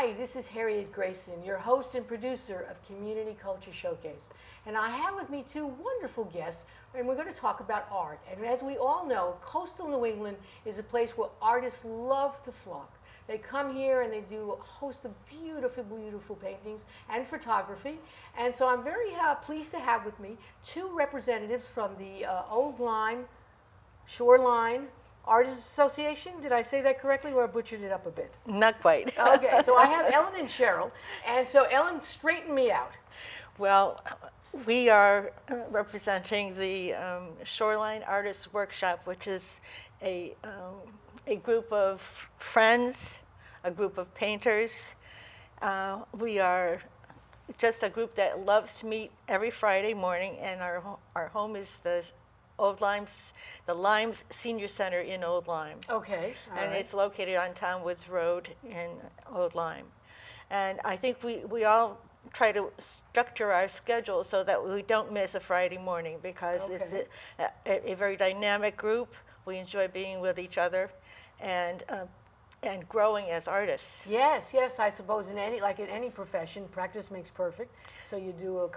Hi, this is Harriet Grayson, your host and producer of Community Culture Showcase. And I have with me two wonderful guests, and we're going to talk about art. And as we all know, coastal New England is a place where artists love to flock. They come here and they do a host of beautiful, beautiful paintings and photography. And so I'm very pleased to have with me two representatives from the Old Lyme Shoreline Artists Association. Did I say that correctly, or I butchered it up a bit? Not quite. Okay, so I have Elin and Sharol. And so Elin, straighten me out. Well, we are representing the Shoreline Artists Workshop, which is a group of friends, a group of painters. We are just a group that loves to meet every Friday morning, and our home is the Lymes Senior Center in Old Lyme. Okay. And it's located on Town Woods Road in Old Lyme. And I think we all try to structure our schedule so that we don't miss a Friday morning, because it's a very dynamic group. We enjoy being with each other and growing as artists. Yes, yes. I suppose in any profession, practice makes perfect. So you do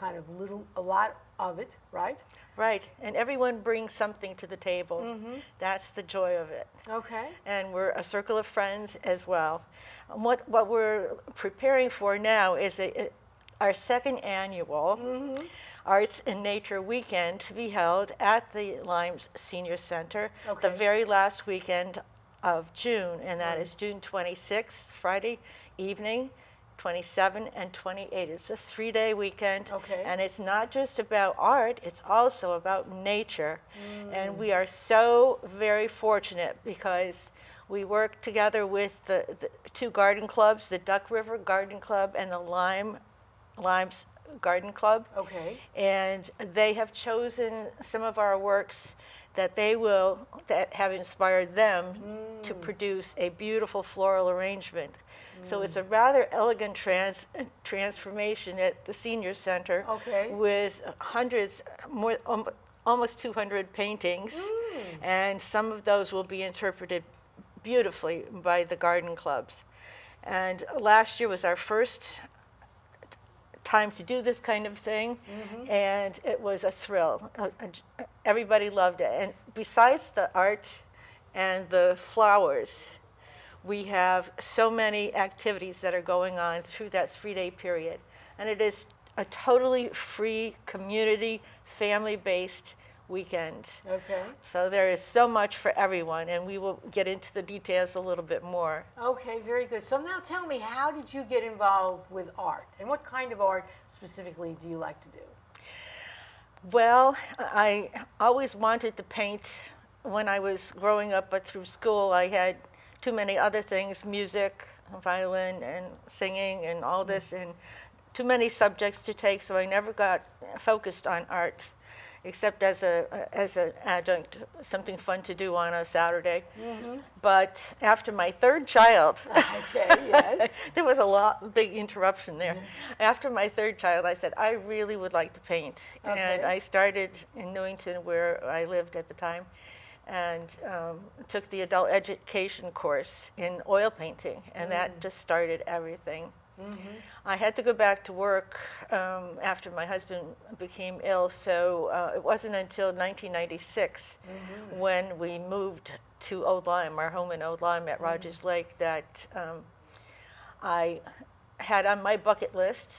a lot of it, right? Right, and everyone brings something to the table. Mm-hmm. That's the joy of it. Okay. And we're a circle of friends as well. What we're preparing for now is our second annual Arts and Nature Weekend to be held at the Lymes Senior Center the very last weekend of June, and that is June 26th, Friday evening, 27 and 28. It's a 3-day weekend, and it's not just about art, it's also about nature. And we are so very fortunate because we work together with the two garden clubs, the Duck River Garden Club and the Lymes Garden Club. Okay. And they have chosen some of our works that have inspired them to produce a beautiful floral arrangement. So it's a rather elegant transformation at the Senior Center with hundreds, almost 200 paintings, and some of those will be interpreted beautifully by the garden clubs. And last year was our first time to do this kind of thing, and it was a thrill. Everybody loved it. And besides the art and the flowers, we have so many activities that are going on through that 3-day period. And it is a totally free, community, family-based weekend. Okay. So there is so much for everyone, and we will get into the details a little bit more. Okay, very good. So now tell me, how did you get involved with art? And what kind of art specifically do you like to do? Well, I always wanted to paint when I was growing up, but through school I had too many other things, music, violin, and singing, and all this, and too many subjects to take, so I never got focused on art, except as an adjunct, something fun to do on a Saturday. But after my third child, there was a big interruption there. After my third child, I said, I really would like to paint. And I started in Newington, where I lived at the time, and took the adult education course in oil painting, and that just started everything. I had to go back to work after my husband became ill, so it wasn't until 1996 when we moved to Old Lyme, our home in Old Lyme at Rogers Lake, that I had on my bucket list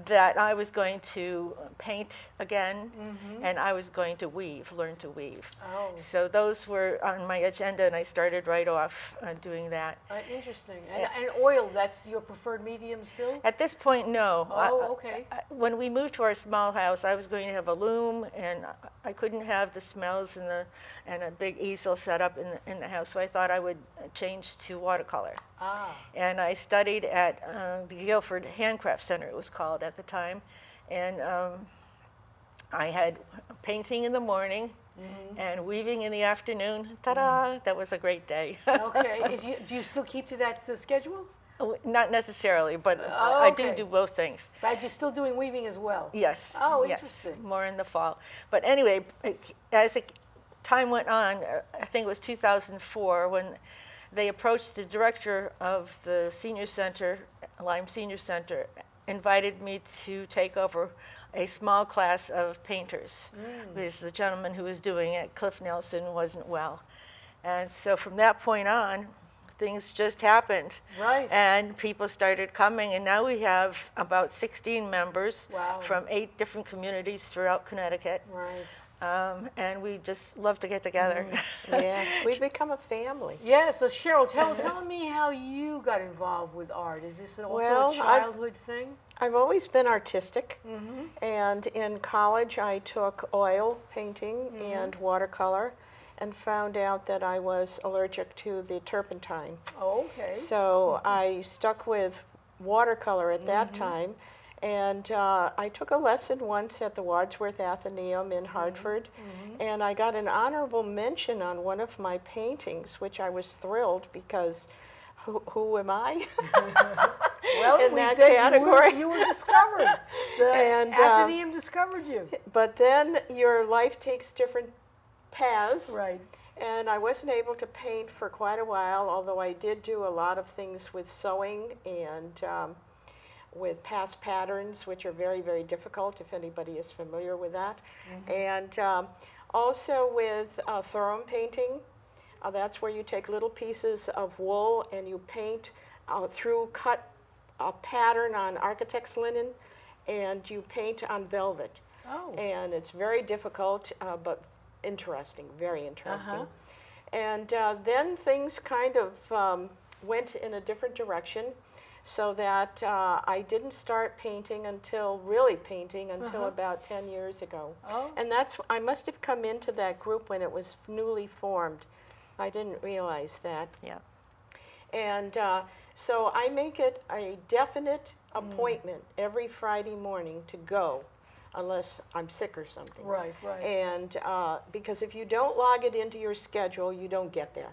that I was going to paint again, and I was going to learn to weave. So those were on my agenda, and I started right off doing that. Interesting. And oil, that's your preferred medium still? At this point, no. Okay. When we moved to our small house, I was going to have a loom, and I couldn't have the smells and a big easel set up in the house, so I thought I would change to watercolor. And I studied at the Guilford Handcraft Center, it was called at the time, and I had painting in the morning and weaving in the afternoon. Ta-da! That was a great day. Okay. Do you still keep to that schedule? Not necessarily, but I do both things. But you're still doing weaving as well? Yes. Oh, yes, interesting. more in the fall. But anyway, as time went on, I think it was 2004 when they approached the director of the senior center, Lyme Senior Center, invited me to take over a small class of painters because the gentleman who was doing it, Cliff Nelson, wasn't well. And so from that point on, things just happened. Right. And people started coming, and now we have about 16 members Wow. from 8 different communities throughout Connecticut. Right. And we just love to get together. Yeah, we've become a family. Yeah, so Sharol, tell me how you got involved with art. Is this also Well, a childhood thing? I've always been artistic, Mm-hmm. and in college I took oil painting and watercolor and found out that I was allergic to the turpentine. Oh, okay. So I stuck with watercolor at that time, and I took a lesson once at the Wadsworth Athenaeum in Hartford, and I got an honorable mention on one of my paintings, which I was thrilled because who am I? Well, in that category. You were discovered. The And, Athenaeum discovered you. But then your life takes different paths. Right. And I wasn't able to paint for quite a while, although I did do a lot of things with sewing and with past patterns, which are very, very difficult if anybody is familiar with that. And also with Thuram painting. That's where you take little pieces of wool and you paint cut a pattern on architect's linen, and you paint on velvet. Oh. And it's very difficult, but interesting, very interesting. And then things kind of went in a different direction, so that I didn't start painting really painting until about 10 years ago. Oh. And I must have come into that group when it was newly formed. I didn't realize that. Yeah. And so I make it a definite appointment every Friday morning to go, unless I'm sick or something. Right, right. And because if you don't log it into your schedule, you don't get there.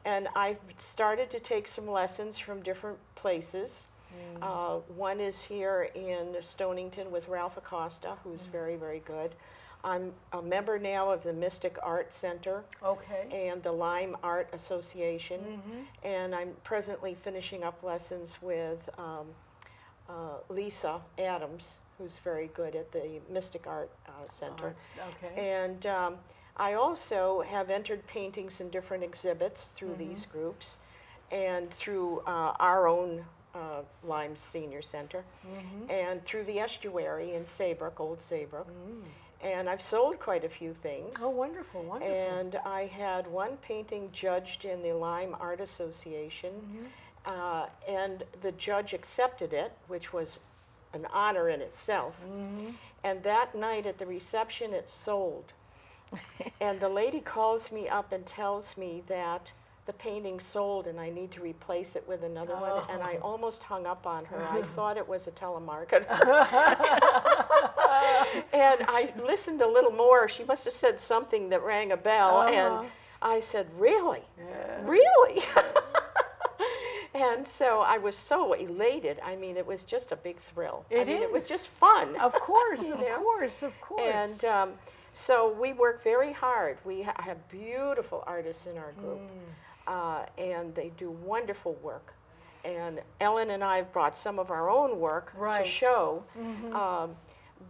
And I've started to take some lessons from different places. One is here in Stonington with Ralph Acosta, who's very, very good. I'm a member now of the Mystic Art Center Okay. and the Lyme Art Association, and I'm presently finishing up lessons with Lisa Adams, who's very good at the Mystic Art Center. Okay. And I also have entered paintings in different exhibits through these groups and through our own Lyme Senior Center and through the estuary in Saybrook, Old Saybrook. And I've sold quite a few things. Oh, wonderful, wonderful. And I had one painting judged in the Lyme Art Association, and the judge accepted it, which was an honor in itself. And that night at the reception, it sold. And the lady calls me up and tells me that the painting sold and I need to replace it with another one, and I almost hung up on her. I thought it was a telemarketer. And I listened a little more. She must have said something that rang a bell, and I said, really? Really? And so I was so elated. I mean, it was just a big thrill. It was just fun. Of course, You of know? course, of course. And so we work very hard. We have beautiful artists in our group, and they do wonderful work. And Elin and I have brought some of our own work to show,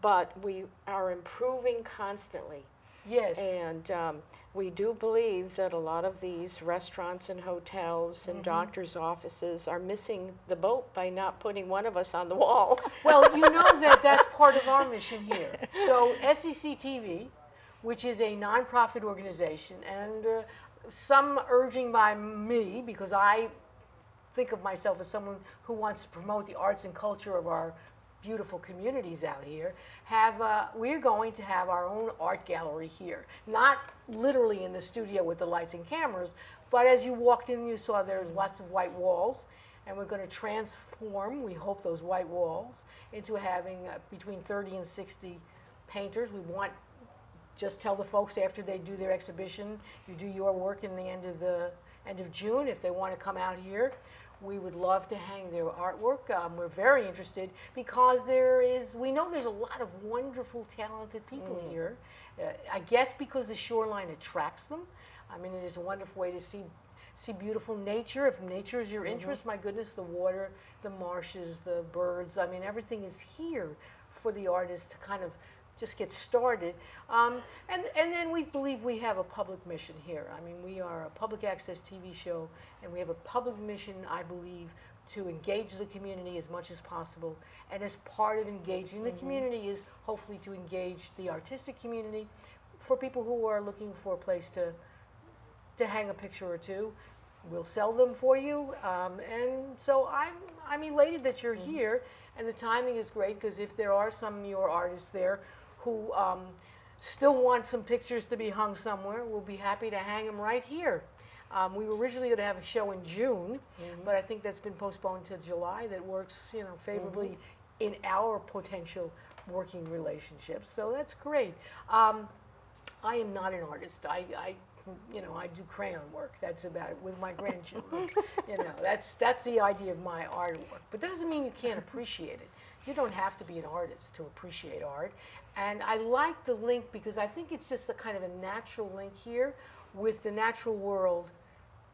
but we are improving constantly. Yes. And we do believe that a lot of these restaurants and hotels and doctors' offices are missing the boat by not putting one of us on the wall. Well, you know that's part of our mission here. So SEC TV, which is a nonprofit organization, and some urging by me, because I think of myself as someone who wants to promote the arts and culture of our beautiful communities out here, we're going to have our own art gallery here. Not literally in the studio with the lights and cameras, but as you walked in, you saw there's lots of white walls, and we're going to transform, we hope, those white walls into having between 30 and 60 painters. We want, just tell the folks after they do their exhibition, you do your work in the end of June, if they want to come out here. We would love to hang their artwork. We're very interested because we know there's a lot of wonderful, talented people here. I guess because the shoreline attracts them. I mean, it is a wonderful way to see beautiful nature. If nature is your interest, my goodness, the water, the marshes, the birds, I mean, everything is here for the artist to kind of just get started. And then we believe we have a public mission here. I mean, we are a public access TV show, and we have a public mission, I believe, to engage the community as much as possible. And as part of engaging the community is hopefully to engage the artistic community for people who are looking for a place to hang a picture or two. We'll sell them for you. And so I'm elated that you're here, and the timing is great, because if there are some of your artists there who still want some pictures to be hung somewhere, we'll be happy to hang them right here. We were originally going to have a show in June, but I think that's been postponed to July. That works, favorably in our potential working relationship. So that's great. I am not an artist. I do crayon work. That's about it with my grandchildren. That's the idea of my artwork. But that doesn't mean you can't appreciate it. You don't have to be an artist to appreciate art. And I like the link because I think it's just a kind of a natural link here with the natural world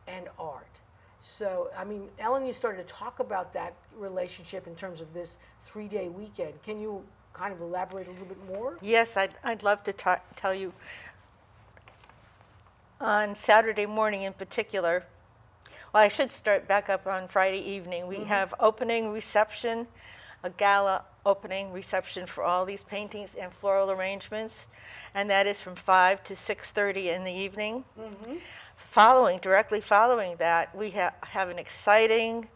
and art. So, I mean, Elin, you started to talk about that relationship in terms of this 3-day weekend. Can you kind of elaborate a little bit more? Yes, I'd love to tell you. On Saturday morning in particular, well, I should start back up on Friday evening. We have opening reception, a gala opening reception for all these paintings and floral arrangements, and that is from 5 to 6:30 in the evening. Directly following that, we have an exciting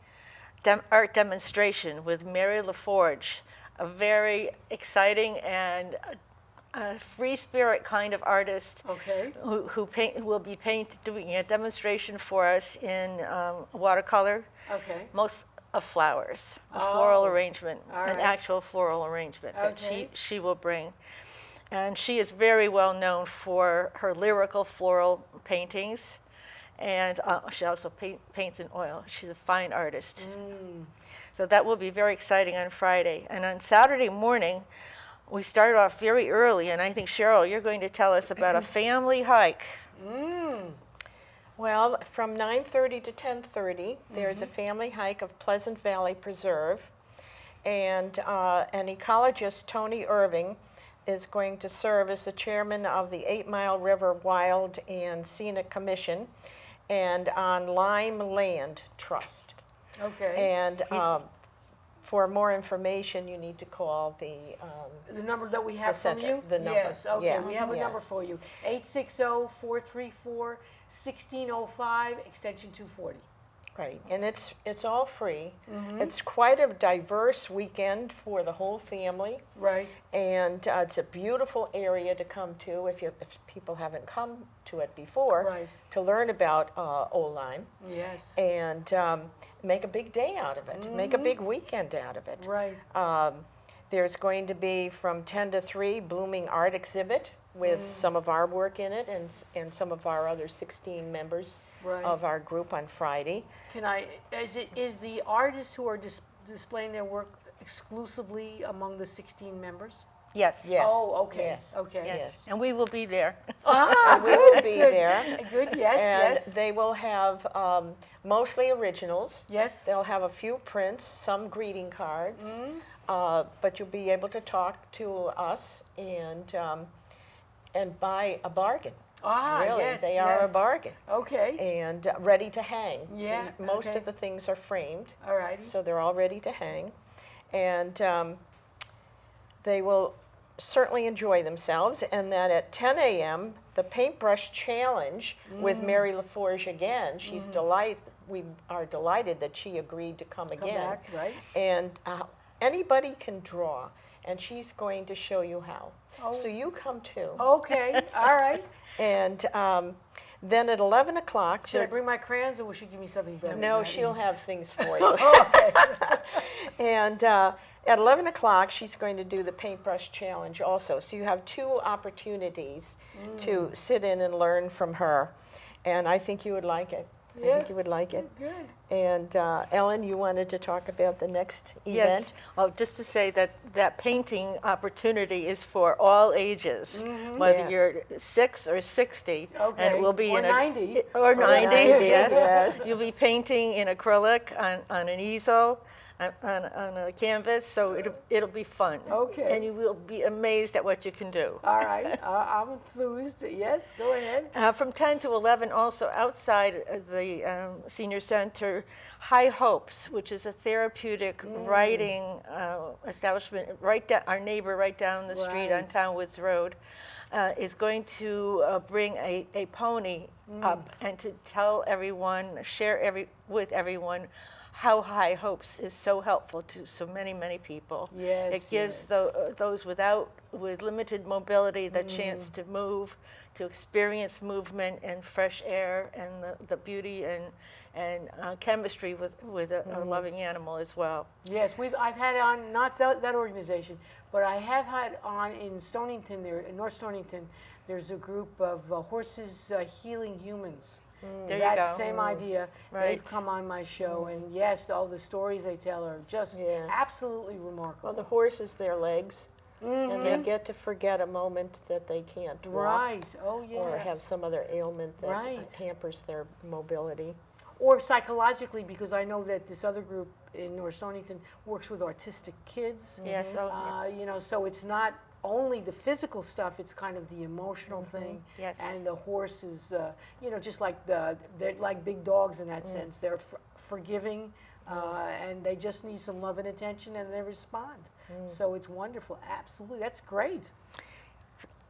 art demonstration with Mary LaForge, a very exciting and a free spirit kind of artist who will be doing a demonstration for us in watercolor, most of flowers, a floral arrangement, an actual floral arrangement that she will bring. And she is very well known for her lyrical floral paintings, and she also paints in oil. She's a fine artist. So that will be very exciting on Friday. And on Saturday morning, we started off very early, and I think, Sharol, you're going to tell us about a family hike. Well, from 9:30 to 10:30, there's a family hike of Pleasant Valley Preserve, and an ecologist, Tony Irving, is going to serve as the chairman of the 8 Mile River Wild and Scenic Commission and on Lyme Land Trust. And for more information, you need to call the number that we have from you? The number. Yes, okay, we have a number for you. 860-434-1605, extension 240. Right, and it's all free. It's quite a diverse weekend for the whole family. Right. And it's a beautiful area to come to if people haven't come to it before, to learn about Old Lyme. Yes. And make a big day out of it, make a big weekend out of it. Right. There's going to be from 10 to 3 blooming art exhibit with some of our work in it and some of our other 16 members of our group on Friday. Is the artists who are displaying their work exclusively among the 16 members? Yes. Oh, okay. Yes. Okay. Yes. And we will be there. We will be there. Good, yes, And yes. they will have mostly originals. Yes. They'll have a few prints, some greeting cards, but you'll be able to talk to us and buy a bargain. Really, yes, they are a bargain. Okay. And ready to hang. Yeah, Most okay. of the things are framed. All righty. So they're all ready to hang. And they will certainly enjoy themselves. And that at 10 a.m., the paintbrush challenge with Mary LaForge again. She's we are delighted that she agreed to come again. Back, right. And anybody can draw. And she's going to show you how. Oh. So you come too. Okay, all right. And then at 11 o'clock... Should I bring my crayons, or will she give me something better? No, she'll have things for you. Okay. And at 11 o'clock, she's going to do the paintbrush challenge also. So you have 2 opportunities to sit in and learn from her. And I think you would like it. I Yeah. think you would like it. Good. And Ellen, you wanted to talk about the next Yes. event? Well, just to say that that painting opportunity is for all ages, whether Yes. you're 6 or 60, and Okay. it will be Or in 90. or 90. 90, Yes. yes. You'll be painting in acrylic on an easel. On a canvas, so it'll be fun. Okay. And you will be amazed at what you can do. All right. I'm enthused. Yes, go ahead. From 10 to 11, also outside of the senior center, High Hopes, which is a therapeutic writing establishment, our neighbor right down the street on Right. Town Woods Road, is going to bring a pony up and to tell everyone, with everyone, how High Hopes is so helpful to so many people. Yes, It gives yes. those with limited mobility the chance to move, to experience movement and fresh air and the beauty and chemistry with a loving animal as well. Yes, I've had on, not that organization, but I have had on in Stonington, there, in North Stonington, there's a group of horses healing humans. There That you go. same idea. They've Right. come on my show, and yes, all the stories they tell are just Yeah. absolutely remarkable. Well, the horses, their legs, and they Mhm. get to forget a moment that they can't walk Right. Oh, yes. or have some other ailment that Right. hampers their mobility. Or psychologically, because I know that this other group in North Stonington works with autistic kids. Yes, oh, yes. You know, so it's not only the physical stuff, it's kind of the emotional thing. Yes. And the horse is, you know, just like they're like big dogs in that sense. They're forgiving, and they just need some love and attention, and they respond. So it's wonderful. Absolutely. That's great.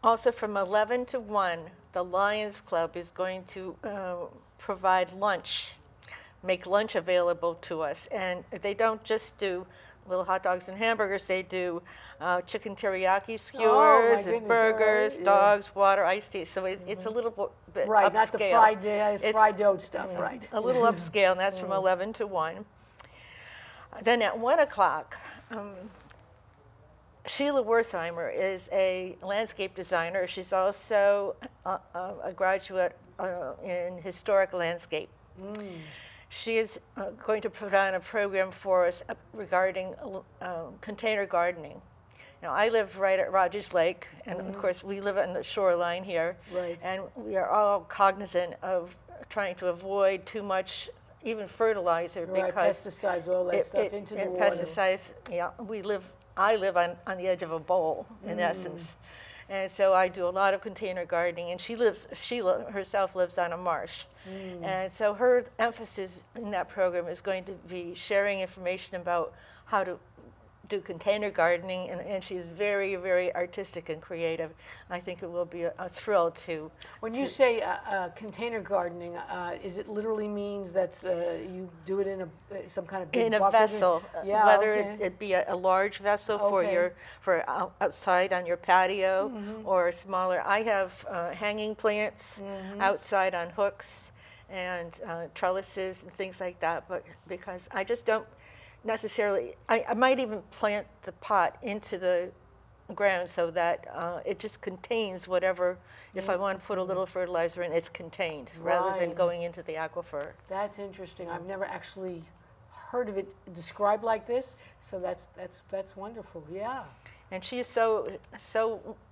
Also from 11 to 1, the Lions Club is going to provide lunch, make lunch available to us. And they don't just do little hot dogs and hamburgers, they do chicken teriyaki skewers goodness, and burgers, right, yeah. dogs, water, iced tea. So it's a little bit Right, upscale. not the fried, It's- fried dough stuff, right. A little upscale, and that's from 11 to 1. Then at 1 o'clock, Sheila Wertheimer is a landscape designer. She's also a graduate in historic landscape. She is going to put on a program for us regarding container gardening. Now, I live right at Rogers Lake, and of course, we live on the shoreline here. Right. And we are all cognizant of trying to avoid too much, even fertilizer, Right, because pesticides, all that stuff into the and water. pesticides. Yeah, I live on the edge of a bowl, in essence. And so I do a lot of container gardening, and Sheila herself lives on a marsh. And so her emphasis in that program is going to be sharing information about how to do container gardening, and she's very, very artistic and creative. I think it will be a thrill to. When you say container gardening, is it literally means that's you do it in some kind of big In a bucket? vessel, Yeah, whether okay. it be a large vessel Okay. for outside on your patio, or a smaller. I have hanging plants outside on hooks and trellises and things like that. But because I just don't necessarily, I might even plant the pot into the ground so that it just contains whatever. If I want to put a little fertilizer in, it's contained rather than Right. going into the aquifer. That's interesting. I've never actually heard of it described like this, so that's wonderful. Yeah. And she is so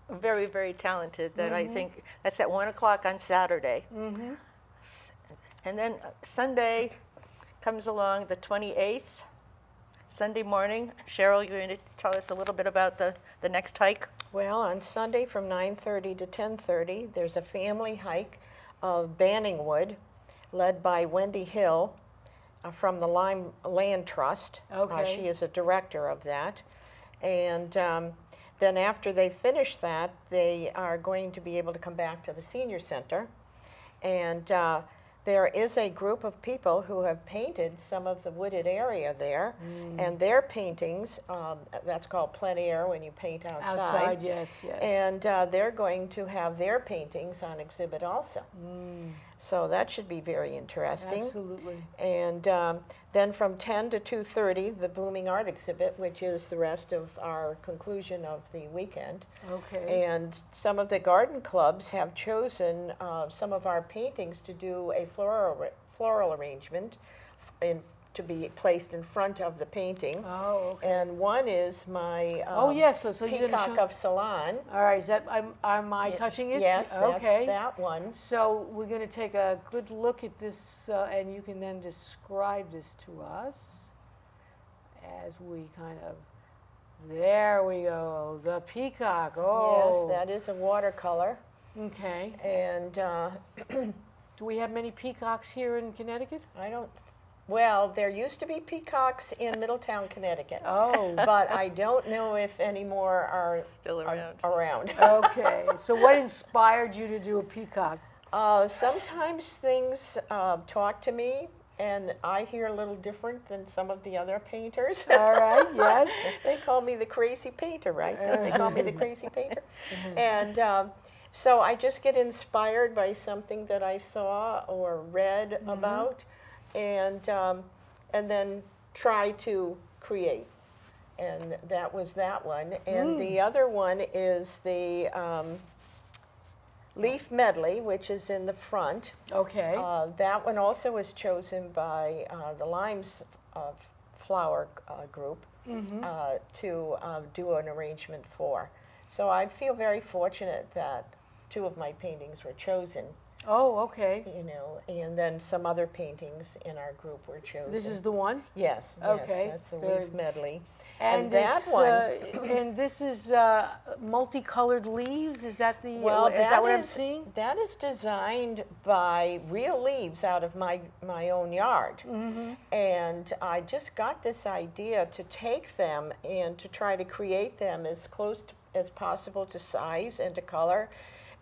very, very talented that I think that's at 1 o'clock on Saturday. And then Sunday comes along, the 28th, Sunday morning. Sharol, you're going to tell us a little bit about the next hike? Well, on Sunday from 9:30 to 10:30, there's a family hike of Banningwood, led by Wendy Hill from the Lyme Land Trust. Okay. She is a director of that. And then after they finish that, they are going to be able to come back to the senior center. And there is a group of people who have painted some of the wooded area there, and their paintings, that's called plein air when you paint outside. Outside, yes. And they're going to have their paintings on exhibit also. So that should be very interesting. Absolutely. And then from 10 to 2:30, the Blooming Art exhibit, which is the rest of our conclusion of the weekend. Okay. And some of the garden clubs have chosen some of our paintings to do a floral arrangement to be placed in front of the painting. Oh, okay. And one is my Oh, yes, so you're gonna Peacock show. of Ceylon. All right, is that, am I Yes. touching it? Yes, Okay. that's that one. So we're going to take a good look at this, and you can then describe this to us as we kind of, there we go, the peacock. Oh. Yes, that is a watercolor. Okay. And Do we have many peacocks here in Connecticut? well, there used to be peacocks in Middletown, Connecticut. Oh. But I don't know if any more are Still around. around. Okay. So what inspired you to do a peacock? Sometimes things talk to me, and I hear a little different than some of the other painters. All right, yes. They call me the crazy painter, right? Don't they call me the crazy painter? And so I just get inspired by something that I saw or read about, and then try to create. And that was that one. And the other one is the leaf medley, which is in the front. Okay. That one also was chosen by the Lymes flower group to do an arrangement for. So I feel very fortunate that two of my paintings were chosen, Oh, okay. you know, and then some other paintings in our group were chosen. This is the one? Yes, Okay, yes, that's the very- leaf medley. And that it's, one- and this is multicolored leaves. Is that the? Well, is that what I'm is- seeing? That is designed by real leaves out of my own yard. And I just got this idea to take them and to try to create them as close as possible to size and to color.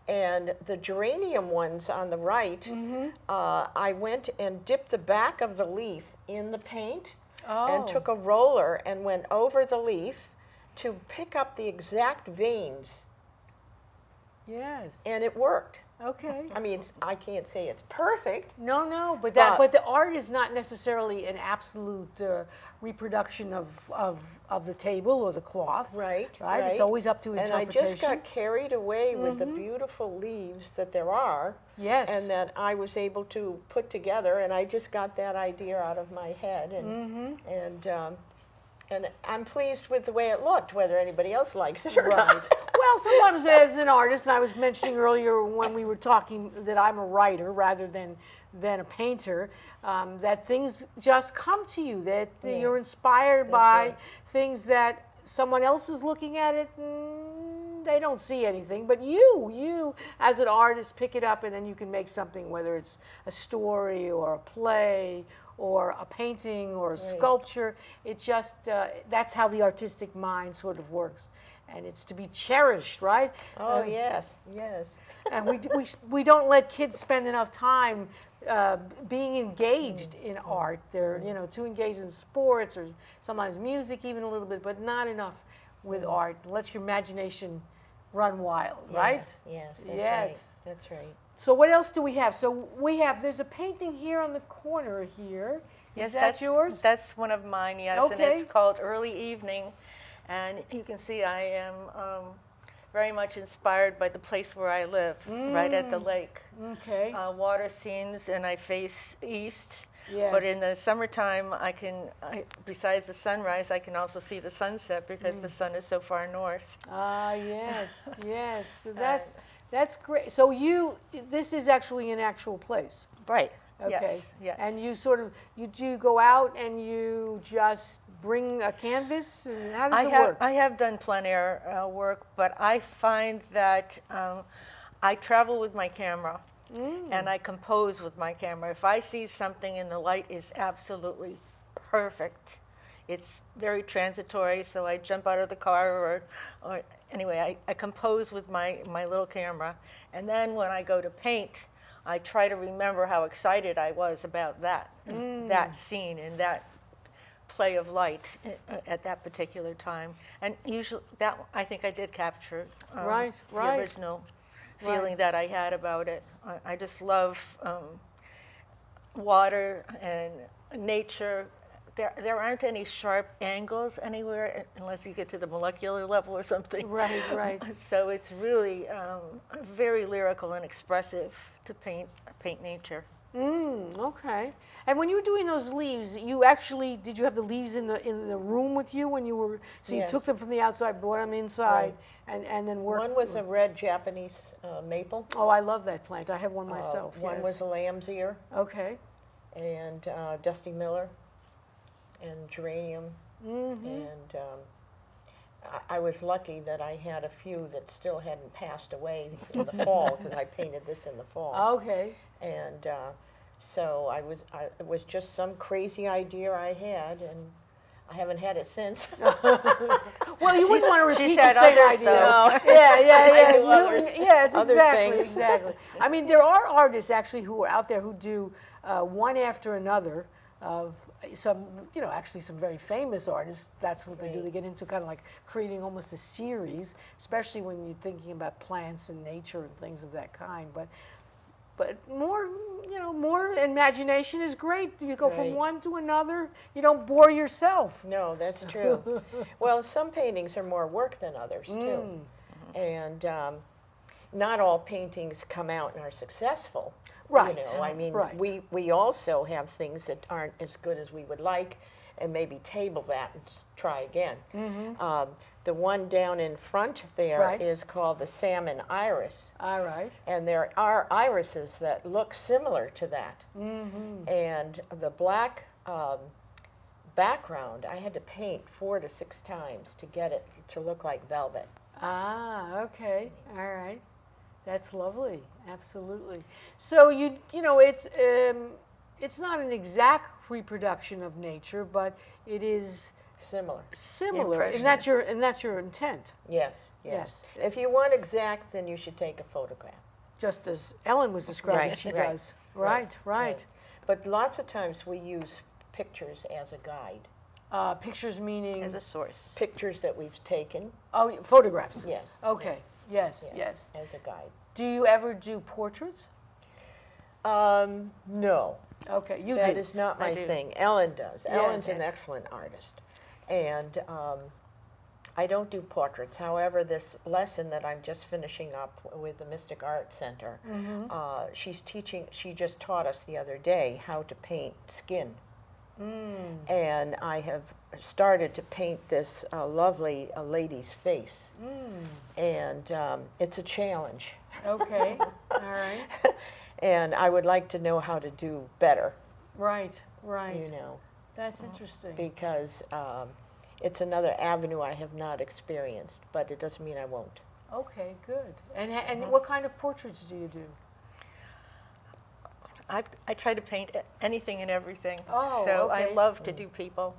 And the geranium ones on the right, I went and dipped the back of the leaf in the paint and took a roller and went over the leaf to pick up the exact veins, Yes. and it worked. Okay. I mean, I can't say it's perfect. No, but But- the art is not necessarily an absolute reproduction of the table or the cloth. Right, Right. It's always up to And I interpretation. just got carried away with the beautiful leaves that there are, Yes. and that I was able to put together, and I just got that idea out of my head, and I'm pleased with the way it looked, whether anybody else likes it or Right. not. Well, sometimes as an artist, and I was mentioning earlier when we were talking that I'm a writer rather than a painter, that things just come to you, that you're inspired by right. things that someone else is looking at it, they don't see anything, but you as an artist pick it up and then you can make something, whether it's a story or a play or a painting or a sculpture. It just, that's how the artistic mind sort of works. And it's to be cherished, right? Oh, yes. And we don't let kids spend enough time being engaged in art. They're, too engaged in sports or sometimes music even a little bit, but not enough with art. It lets your imagination run wild, right? Yes, that's Yes. right. That's right. So what else do we have? So there's a painting here on the corner here. Is that that's yours? That's one of mine, yes, and Okay. it's called Early Evening. And you can see I am very much inspired by the place where I live, right at the lake. Okay. Water scenes, and I face east. Yes. But in the summertime, besides the sunrise, I can also see the sunset because the sun is so far north. Ah, yes. So that's great. So this is actually an actual place. Right. Okay. Yes. And you do go out and you just bring a canvas, and how does it work? I have done plein air work, but I find that I travel with my camera and I compose with my camera. If I see something and the light is absolutely perfect, it's very transitory, so I jump out of the car or anyway, I compose with my little camera. And then when I go to paint, I try to remember how excited I was about that scene and that play of light at that particular time. And usually I think I did capture Right. the original feeling that I had about it. I just love water and nature. There aren't any sharp angles anywhere unless you get to the molecular level or something. Right. So it's really very lyrical and expressive to paint nature. Okay. And when you were doing those leaves, you actually, did you have the leaves in the room with you when you were, so you Yes. took them from the outside, brought them inside, and then worked? One was a red Japanese maple. Oh, I love that plant. I have one myself. One yes. was a lamb's ear, Okay. and Dusty Miller, and geranium. Mm-hmm. And I was lucky that I had a few that still hadn't passed away in the fall, because I painted this in the fall. Okay. And so it was just some crazy idea I had, and I haven't had it since. Well, you wouldn't want to She repeat said the same others, idea. though. Yeah, yeah, I yeah. do others, Yes, other exactly, things. exactly. I mean, there are artists actually who are out there who do one after another of some, actually some very famous artists. That's what they do. Right. They get into kind of like creating almost a series, especially when you're thinking about plants and nature and things of that kind. But more, more imagination is great. You go from Right. one to another. You don't bore yourself. No, that's true. Well, some paintings are more work than others, too. And not all paintings come out and are successful. Right. I mean, Right. we also have things that aren't as good as we would like, and maybe table that and try again. The one down in front there is Right. called the salmon iris. All right. And there are irises that look similar to that. And the black background, I had to paint 4 to 6 times to get it to look like velvet. Ah, okay. All right. That's lovely. Absolutely. So it's not an exact reproduction of nature, but it is Similar. similar, and that's your intent. Yes, yes. If you want exact, then you should take a photograph. Just as Ellen was describing, Right, she right, does. Right, right. But lots of times we use pictures as a guide. Pictures meaning As a source. Pictures that we've taken, photographs. yes. Okay. Yes. Yeah, Yes. as a guide. Do you ever do portraits? No, Okay, you that do. is not I my do. thing. Ellen does. Ellen's an yes. excellent artist. And I don't do portraits. However, this lesson that I'm just finishing up with the Mystic Art Center, she just taught us the other day how to paint skin. And I have started to paint this lovely lady's face. And it's a challenge. Okay. All right. And I would like to know how to do better, Right. Right. That's interesting. because it's another avenue I have not experienced, but it doesn't mean I won't. Okay, good. And what kind of portraits do you do? I try to paint anything and everything. Oh, so okay. I love to do people.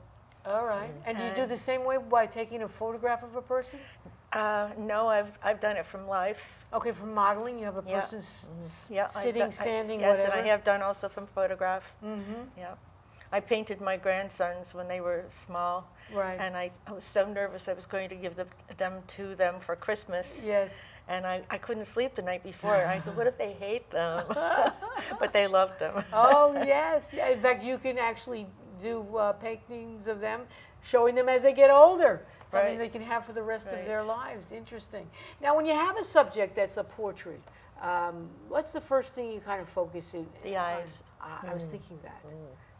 All right. And do you do the same way by taking a photograph of a person? No, I've done it from life. Okay, from modeling, you have a Yeah. person Yeah, sitting, standing, yes, whatever. and I have done also from photograph. Mm-hmm. Yeah, I painted my grandsons when they were small, Right. and I was so nervous I was going to give them to them for Christmas. Yes. And I couldn't sleep the night before. I said, what if they hate them? But they loved them. Oh, yes. Yeah, in fact, you can actually do paintings of them, showing them as they get older. Something Right. they can have for the rest of their Right. lives. Interesting. Now, when you have a subject that's a portrait, what's the first thing you kind of focus in? The eyes. I was thinking that.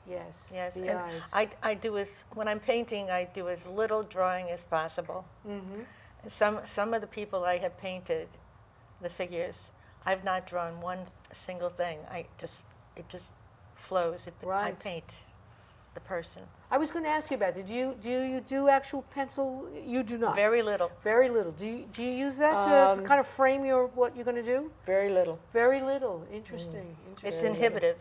Yes. Yes, The and eyes. I do when I'm painting, I do as little drawing as possible. Mm-hmm. Some of the people I have painted, the figures, I've not drawn one single thing. It just flows. I Right. paint the person. I was going to ask you about that. Do you do actual pencil? You do not. Very little. Very little. Do you use that to kind of frame what you're going to do? Very little. Very little. Interesting. It's Interesting. inhibitive.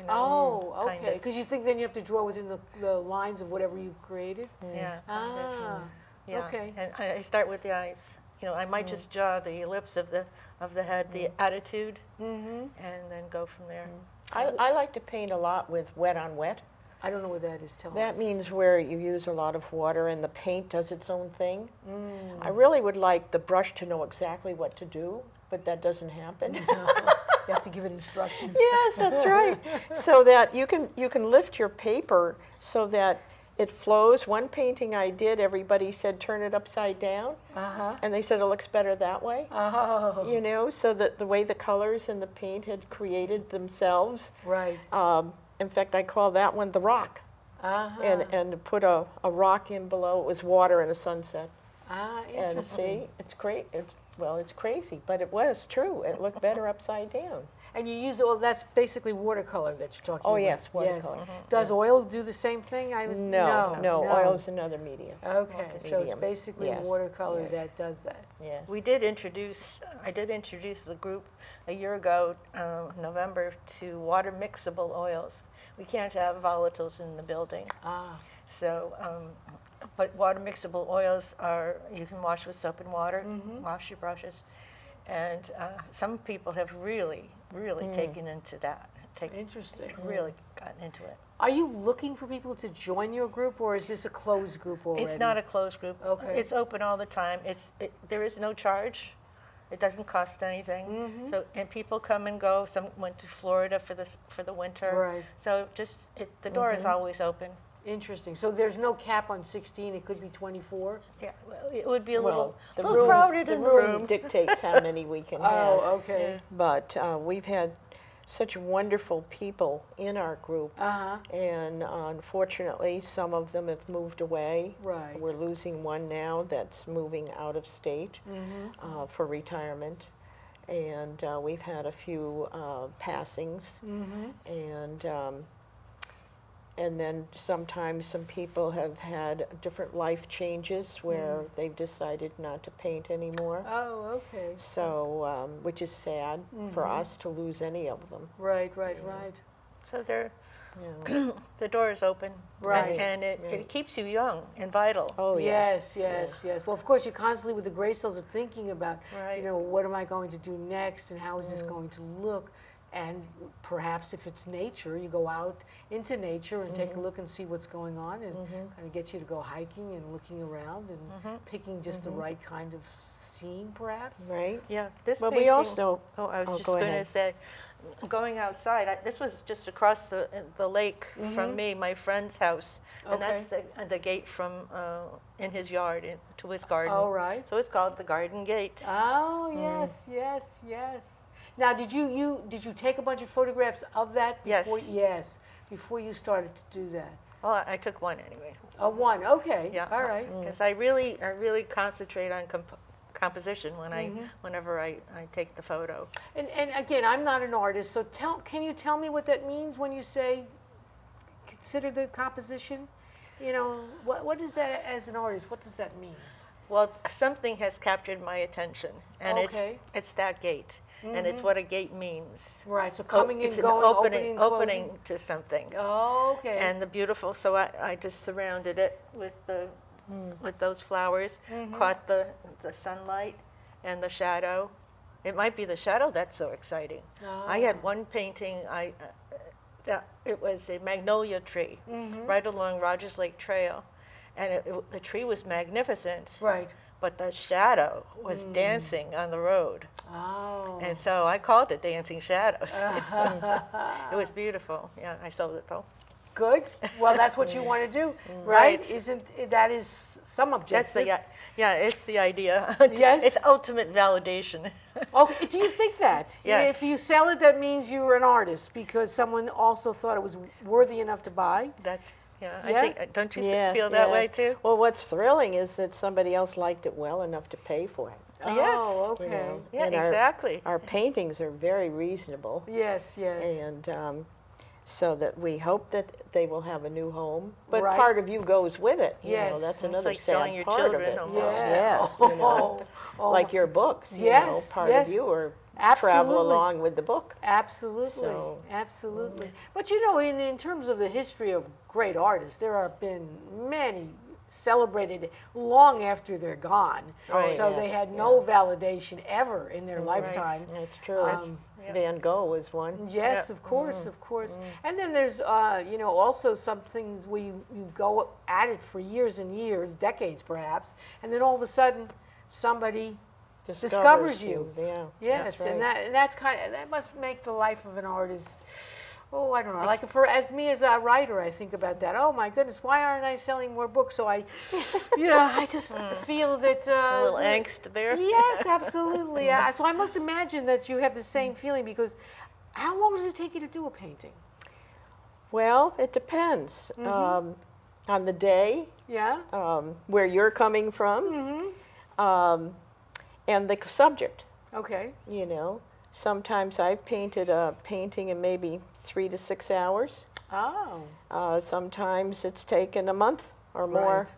Oh, kind okay. of. Because you think then you have to draw within the lines of whatever you've created? Yeah. kind of. Ah, Yeah. okay. And I start with the eyes. I might just draw the ellipse of the head, the attitude, Mm-hmm. and then go from there. I like to paint a lot with wet on wet. I don't know what that is. Tell us. That means where you use a lot of water and the paint does its own thing. Mm. I really would like the brush to know exactly what to do, but that doesn't happen. You have to give it instructions. Yes, that's right. So that you can lift your paper so that it flows. One painting I did, everybody said turn it upside down, and they said it looks better that way. Oh. You know, so that the way the colors and the paint had created themselves. Right. In fact, I call that one the rock, and put a rock in below. It was water and a sunset. And see, it's great. It's crazy, but it was true. It looked better upside down. And you use that's basically watercolor that you're talking about. Oh yes, watercolor. Does oil do the same thing? No, oil is another medium. Okay, so it's basically watercolor Yes. that does that. Yes. I did introduce the group a year ago, November, to water mixable oils. We can't have volatiles in the building. So, but water mixable oils you can wash with soap and water, wash your brushes. And some people have really taken into that. Interesting. Really gotten into it. Are you looking for people to join your group, or is this a closed group already? It's not a closed group. Okay. It's open all the time. There is no charge. It doesn't cost anything. So, and people come and go. Some went to Florida for the winter. Right. So the door is always open. Interesting. So there's no cap on 16. It could be 24. Yeah. Well, it would be a little the crowded in the room. dictates how many we can have. Oh, okay. Yeah. But we've had such wonderful people in our group, and unfortunately, some of them have moved away. Right. We're losing one now that's moving out of state for retirement, and we've had a few passings, and then sometimes some people have had different life changes where they've decided not to paint anymore. Oh, okay. So, which is sad for us to lose any of them. Right. So the door is open. Right. And it keeps you young and vital. Oh, Yes. Well, of course, you're constantly with the Graysons of thinking about, Right. what am I going to do next, and how is this going to look? And perhaps if it's nature, you go out into nature and take a look and see what's going on, and kind of gets you to go hiking and looking around and picking just the right kind of scene, perhaps. Right? Yeah. This But painting, we also, I was just go going to ahead. say, going outside, this was just across the lake from me, my friend's house. And Okay. that's the gate from in his yard to his garden. Oh, right. So it's called the Garden Gate. Oh, yes. Now, did you take a bunch of photographs of that before? Yes. Before you started to do that. Well, I took one anyway. One. Okay. Yeah. All right. Because I really concentrate on composition whenever I take the photo. And again, I'm not an artist, so can you tell me what that means when you say consider the composition? What is that as an artist? What does that mean? Well, something has captured my attention, and Okay. it's that gate, and it's what a gate means. Right. So coming in, It's an going, opening, opening to something. Oh, okay. And the beautiful, so I just surrounded it with those flowers, caught the sunlight and the shadow. It might be the shadow that's so exciting. I had one painting, it was a magnolia tree right along Rogers Lake Trail, and the tree was magnificent. Right. But the shadow was dancing on the road. Oh. And so I called it Dancing Shadows. It was beautiful. Yeah, I sold it though. Good. Well, that's what you want to do, Right. Isn't that is some objective? It's the idea. Yes. It's ultimate validation. Okay. Do you think that? Yes. If you sell it, that means you were an artist because someone also thought it was worthy enough to buy. I Yeah? think, don't you Yes, feel that yes. way too? Well, what's thrilling is that somebody else liked it well enough to pay for it. Yes. Oh, okay. You know, Yeah, and exactly. Our paintings are very reasonable, Yes. and so that we hope that they will have a new home. But Right. part of you goes with it. You Yes. know, that's It's another like sad selling your part children of it. almost. Yes, you know, Oh, like your books. You know, Yes, part yes. of you are Absolutely. travel along with the book. Absolutely, So, absolutely. But in terms of the history of great artists, there have been many celebrated long after they're gone. Right. So Yeah, they had no validation ever in their lifetime. That's true. yeah. Van Gogh was one. Yes, Yeah. of course. And then there's, also some things where you go at it for years and years, decades perhaps, and then all of a sudden somebody discovers you. Yeah. Yes, that's right. and that must make the life of an artist Oh, I don't know. Like as me as a writer, I think about that. Oh my goodness, why aren't I selling more books? So I, I just feel that A little angst there. Yes, absolutely. So I must imagine that you have the same feeling, because how long does it take you to do a painting? Well, it depends on the day, Yeah. where you're coming from, and the subject. Okay. You know, sometimes I've painted a painting in maybe 3 to 6 hours. Oh. Sometimes it's taken a month or more.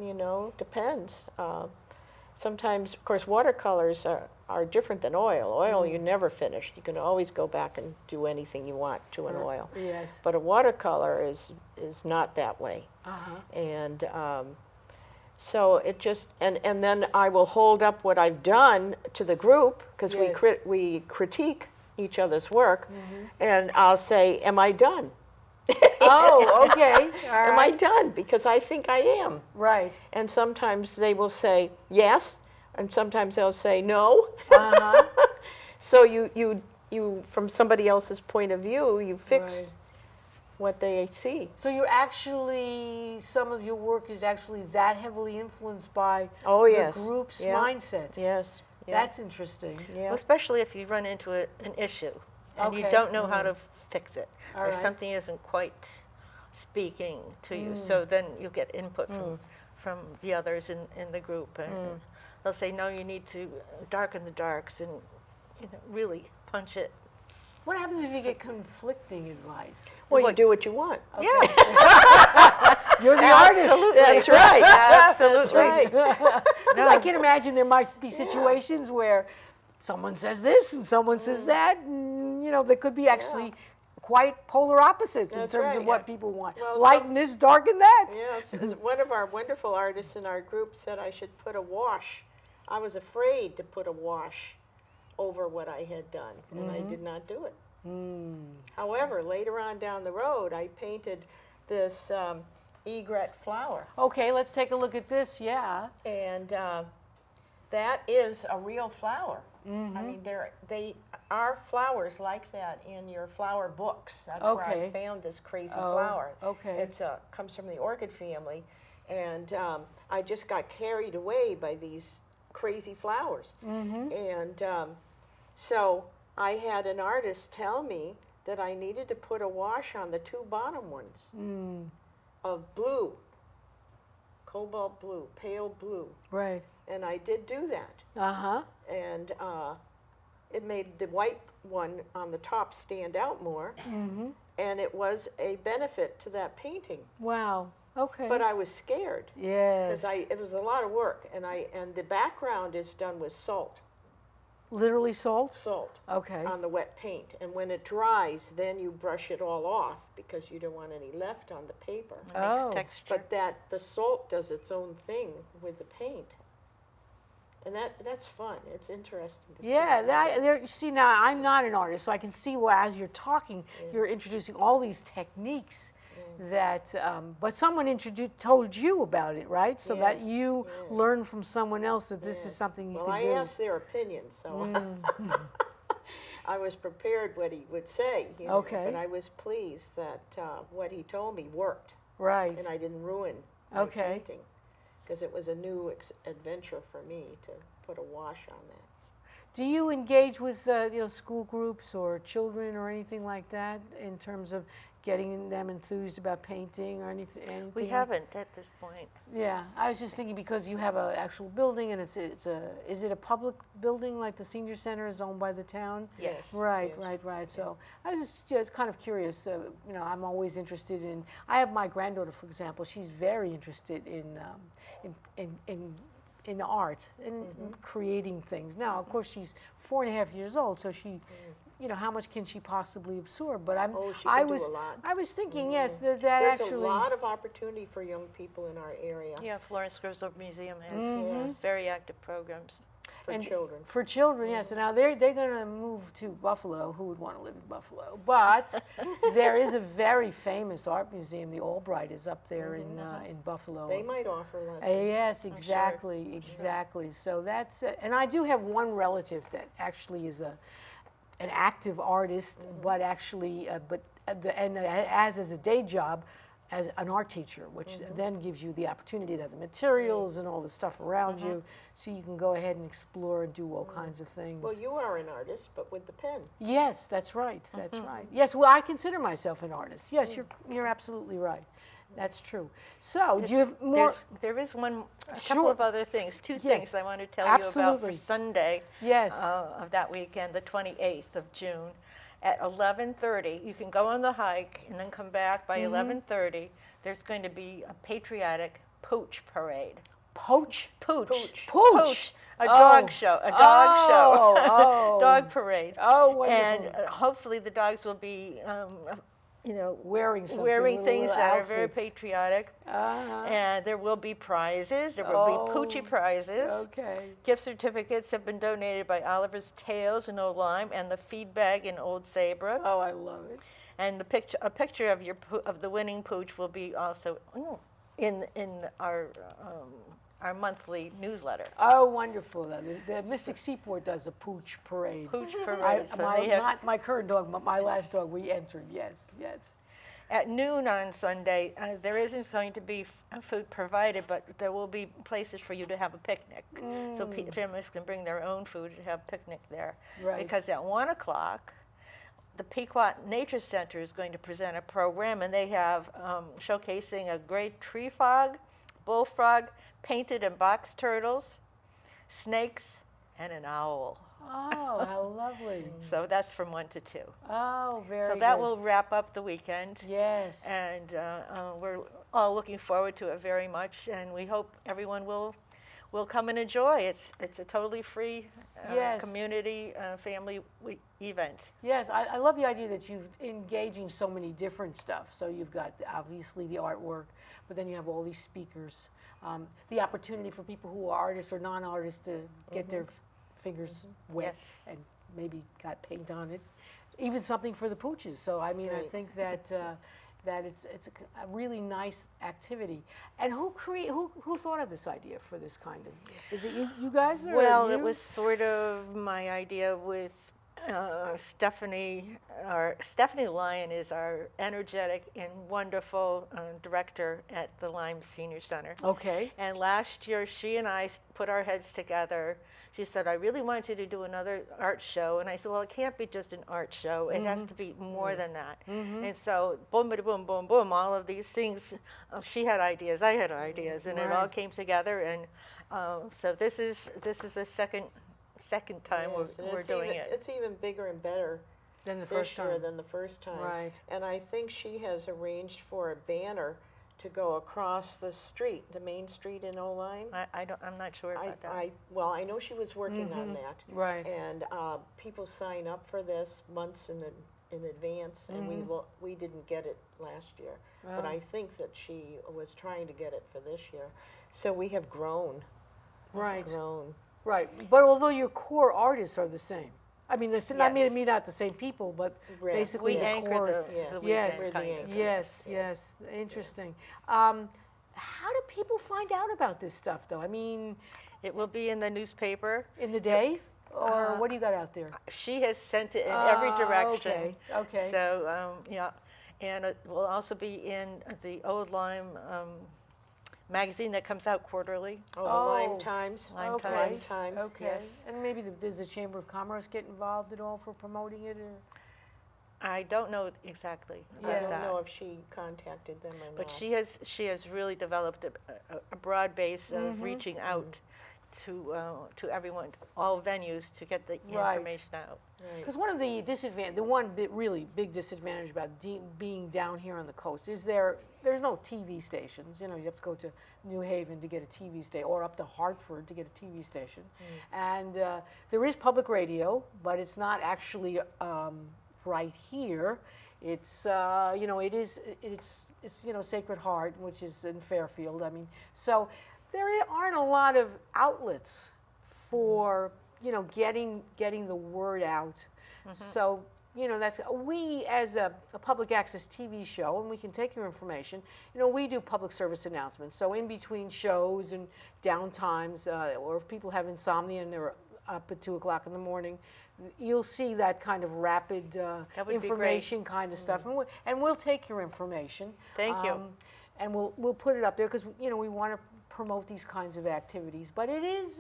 You know, depends. Sometimes, of course, watercolors are different than oil. Oil, you never finish. You can always go back and do anything you want to an oil. Yes. But a watercolor is not that way. Uh-huh. And so it just, and then I will hold up what I've done to the group, because Yes. we critique each other's work, and I'll say, am I done? Oh, okay. All right. Am I done? Because I think I am. Right. And sometimes they will say yes, and sometimes they'll say no. Uh-huh. So you from somebody else's point of view, you fix Right. what they see. So you're actually, some of your work is actually that heavily influenced by Oh, yes. the group's Yeah. mindset. Yes. Yeah. That's interesting. Yeah. Well, especially if you run into an issue and you Okay. don't know how to fix it, All or right. something isn't quite speaking to you. So then you'll get input from the others in the group, and they'll say, no, you need to darken the darks and really punch it. What happens if you get conflicting advice? Well, you do what you want. You're the artist. Absolutely. That's right. Absolutely. That's right. Because I can imagine there might be situations where someone says this and someone says that, and there could be actually quite polar opposites in That's terms right, of what people want. Well, Lighten this, darken that. Yes, as one of our wonderful artists in our group said I should put a wash. I was afraid to put a wash over what I had done, and I did not do it. However, later on down the road, I painted this egret flower, Okay, let's take a look at this. Yeah. and that is a real flower. I mean, they are flowers like that in your flower books. That's where I Okay. found this crazy Oh, flower. okay. It comes from the orchid family, and I just got carried away by these crazy flowers. And so I had an artist tell me that I needed to put a wash on the 2 bottom ones of blue, cobalt blue, pale blue. Right. And I did do that. Uh-huh. And it made the white one on the top stand out more. And it was a benefit to that painting. Wow. Okay. But I was scared, yes. because it was a lot of work, and the background is done with salt Literally salt? Okay. on the wet paint. And when it dries, then you brush it all off, because you don't want any left on the paper. It makes Oh. texture. But the salt does its own thing with the paint. And that's fun. It's interesting to see. Yeah, see, now I'm not an artist, so I can see why, as you're talking, you're introducing all these techniques that, but someone told you about it, right? So that Yes, you yes. learned from someone else that this is something you Well, could I do. asked their opinion, so I was prepared what he would say. Okay. But I was pleased that what he told me worked, Right. and I didn't ruin my Okay. painting, because it was a new adventure for me to put a wash on that. Do you engage with school groups or children or anything like that in terms of getting them enthused about painting or anything? We like- haven't at this point. Yeah, I was just thinking, because you have an actual building, and is it a public building, like the senior center is owned by the town? Yes. Right, Yes. right. So I was just kind of curious. I'm always interested in. I have my granddaughter, for example. She's very interested in art and creating things. Now, of course, she's 4.5 years old, so she. How much can she possibly absorb? But She can do a lot. I was thinking, yes, that There's actually. a lot of opportunity for young people in our area, Yeah, Florence Grizzle Museum has very active programs. for and children. For children, yes. And now they're going to move to Buffalo. Who would want to live in Buffalo? But there is a very famous art museum. The Albright is up there in Buffalo. They might offer lessons. Yes, exactly. So that's and I do have one relative that actually is an active artist, but actually, as a day job, as an art teacher, which then gives you the opportunity to have the materials and all the stuff around you, so you can go ahead and explore and do all kinds of things. Well, you are an artist, but with the pen. Yes, that's right. That's right. Yes, well, I consider myself an artist. Yes, you're absolutely right. That's true. So, do you have more? There is a Sure. couple of other things, two Yes. things I want to tell you about Absolutely. for Sunday Yes. of that weekend, the 28th of June. At 11:30, you can go on the hike and then come back by 11:30. There's going to be a patriotic pooch parade. Pooch? Pooch. Pooch. A dog show. A dog show. Oh. Dog parade. Oh, wonderful. And hopefully the dogs will be, Wearing something. wearing things little that are very outfits. patriotic. And there will be prizes. There will be poochy prizes. Okay. Gift certificates have been donated by Oliver's Tales in Old Lyme and the Feed Bag in Old Saybrook. Oh, I love it. And a picture of of the winning pooch will be also in our monthly newsletter. Oh, wonderful. The Mystic Seaport does a pooch parade. Pooch parade. So they have- Not my current dog, but my last dog we entered. Yes, yes. At noon on Sunday, there isn't going to be food provided, but there will be places for you to have a picnic. So families can bring their own food and have a picnic there. Right. Because at 1 o'clock, the Pequot Nature Center is going to present a program, and they have showcasing a great tree frog, bullfrog, painted and box turtles, snakes, and an owl. Oh, how lovely. So that's from 1 to 2. Oh, very So good. that will wrap up the weekend. Yes. And we're all looking forward to it very much, and we hope everyone will come and enjoy. It's a totally free Yes. community family event. Yes, I love the idea that you've engaging so many different stuff. So you've got obviously the artwork, but then you have all these speakers. The opportunity for people who are artists or non-artists to get their fingers wet Yes. and maybe got paint on it. Even something for the pooches. So I mean, I Right. think that that it's a really nice activity. And who thought of this idea for this kind of? Is it you guys? Or Well, you? it was sort of my idea with Stephanie. Stephanie Lyon is our energetic and wonderful director at the Lymes Senior Center. Okay. And last year, she and I put our heads together. She said, I really want you to do another art show. And I said, well, it can't be just an art show. It has to be more than that. And so, boom, boom, boom, boom, all of these things. She had ideas, I had ideas, and it all Right. came together. And so this is the second time Yes, and we're it's doing even, it. It's even bigger and better Then the this first year time. than the first time. Right. And I think she has arranged for a banner to go across the street, the main street in Oline. I'm not sure about that. I know she was working on that. Right. And people sign up for this months in advance, and we didn't get it last year. But I think that she was trying to get it for this year. So we have grown. Right. Grown. Right, but although your core artists are the same, I mean, I Yes. mean not the same people, but Right. basically We the anchor core. the Yes. Yes. weekend, We're the kind of. anchor. Yes, yes, interesting. How do people find out about this stuff, though? I mean, It will be in the newspaper. in the day, or what do you got out there? She has sent it in every direction. Okay, okay. So, yeah, and it will also be in the Old Lyme magazine that comes out quarterly. Oh, the Oh. Lyme Times. Lyme Okay. Times. Times. Okay, yes. and maybe does the Chamber of Commerce get involved at all for promoting it? Or? I don't know exactly Yeah. I about don't that. know if she contacted them or But not. she has really developed a broad base of reaching out to everyone, all venues, to get the Right. information out. Right. Because one of the really big disadvantage about being down here on the coast is there's no TV stations. You know, you have to go to New Haven to get a TV station, or up to Hartford to get a TV station. And there is public radio, but it's not actually right here. It's it's Sacred Heart, which is in Fairfield. I mean, so there aren't a lot of outlets for getting the word out. So that's we as a public access TV show, and we can take your information. We do public service announcements. So in between shows and downtimes, or if people have insomnia and they're up at 2 o'clock in the morning, you'll see that kind of rapid That would be great. information kind of stuff, and we'll take your information. Thank you. And we'll put it up there because we want to promote these kinds of activities. But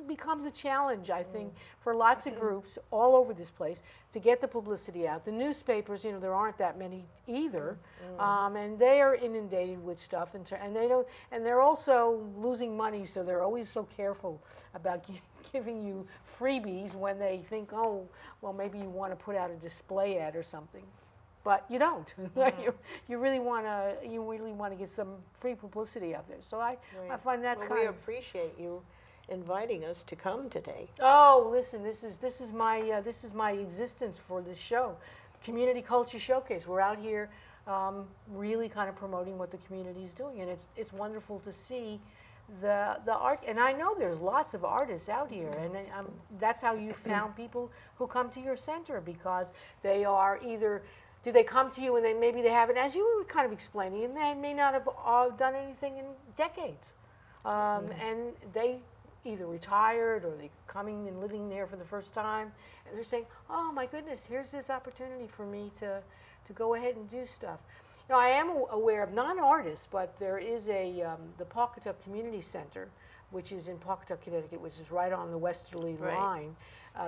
becomes a challenge, I think, for lots of groups all over this place to get the publicity out. The newspapers, there aren't that many either, and they are inundated with stuff, and they're also losing money, so they're always so careful about giving you freebies when they think, oh, well, maybe you want to put out a display ad or something. But you don't. You really want to get some free publicity out there. So I find that's Well, kind we of. appreciate you inviting us to come today. Oh, listen, this is my existence for this show, Community Culture Showcase. We're out here really kind of promoting what the community is doing, and it's wonderful to see the art. And I know there's lots of artists out here, and that's how you found people who come to your center, because they are either. Do they come to you and maybe they haven't, as you were kind of explaining, and they may not have done anything in decades, and they either retired or they're coming and living there for the first time, and they're saying, oh my goodness, here's this opportunity for me to go ahead and do stuff. I am aware of non-artists, but there is the Pawcatuck Community Center, which is in Pawcatuck, Connecticut, which is right on the westerly line.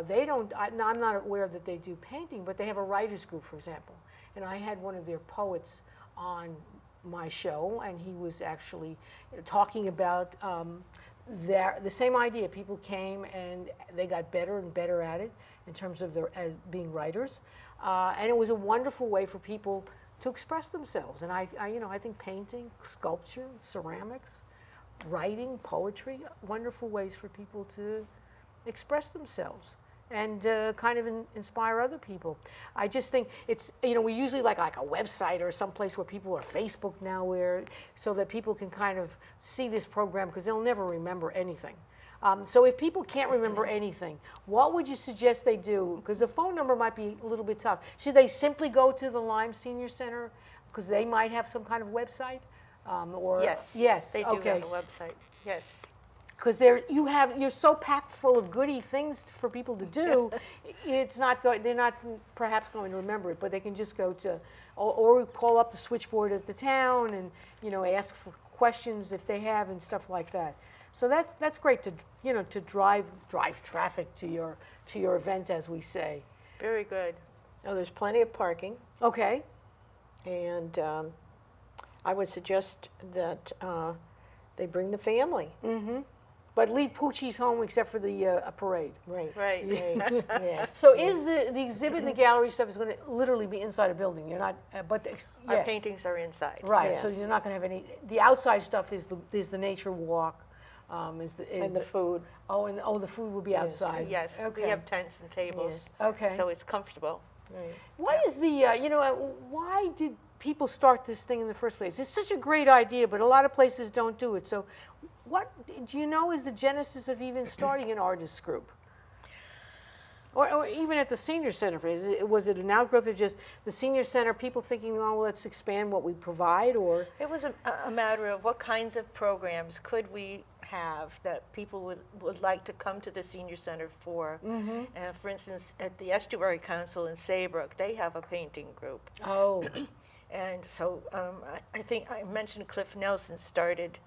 They don't, I'm not aware that they do painting, but they have a writers group, for example. And I had one of their poets on my show, and he was actually talking about the same idea. People came and they got better and better at it in terms of being writers. And it was a wonderful way for people to express themselves. And I think painting, sculpture, ceramics, writing, poetry, wonderful ways for people to express themselves and kind of inspire other people. I just think it's, we usually like a website or someplace where people are Facebook now, so that people can kind of see this program, because they'll never remember anything. So if people can't remember anything, what would you suggest they do? Because the phone number might be a little bit tough. Should they simply go to the Lymes Senior Center, because they might have some kind of website? Yes, they do okay. have a website. Yes. Because you're so packed full of goody things for people to do, they're not perhaps going to remember it, but they can just go to, or call up the switchboard at the town and ask for questions if they have and stuff like that. So that's great to drive traffic to your event, as we say. Very good. Oh, there's plenty of parking, Okay. and I would suggest that they bring the family. Mm-hmm. But leave Poochie's home except for the parade. Right. Right. Yes. So is the exhibit and the gallery stuff is going to literally be inside a building? You're not, Our yes. paintings are inside. Right. Yes. So you're not going to have any. The outside stuff is the nature walk, And the food. the food will be outside. Yes, Okay. we have tents and tables, Yes. Okay. so it's comfortable. Right. What is the why did people start this thing in the first place? It's such a great idea, but a lot of places don't do it. So, what do you know is the genesis of even starting an artist group? Or even at the senior center, was it an outgrowth of just the senior center, people thinking, oh, let's expand what we provide, or? It was a matter of what kinds of programs could we have that people would like to come to the senior center for. Mm-hmm. For instance, at the Estuary Council in Saybrook, they have a painting group. Oh. And so I think I mentioned Cliff Nelson started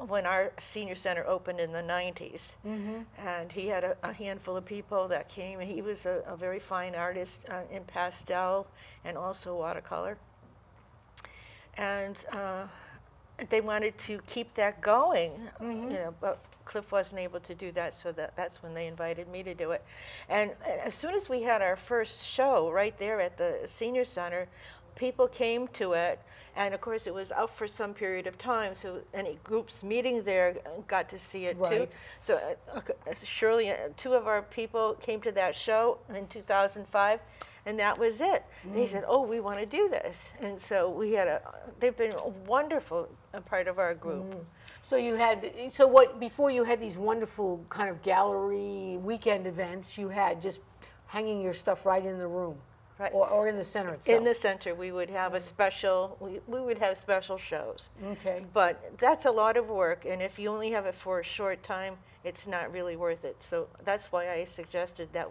when our senior center opened in the 90s. Mm-hmm. And he had a handful of people that came. He was a very fine artist in pastel and also watercolor. And they wanted to keep that going, but Cliff wasn't able to do that, so that's when they invited me to do it. And as soon as we had our first show right there at the senior center, people came to it, and of course it was out for some period of time, so any groups meeting there got to see it too. Right. So surely two of our people came to that show in 2005, and that was it. They said, oh, we want to do this. And so they've been a wonderful part of our group. So before you had these wonderful kind of gallery weekend events, you had just hanging your stuff right in the room. Right. or in the center itself? In the center, we would have a special, we would have special shows. Okay. But that's a lot of work, and if you only have it for a short time, it's not really worth it. So that's why I suggested that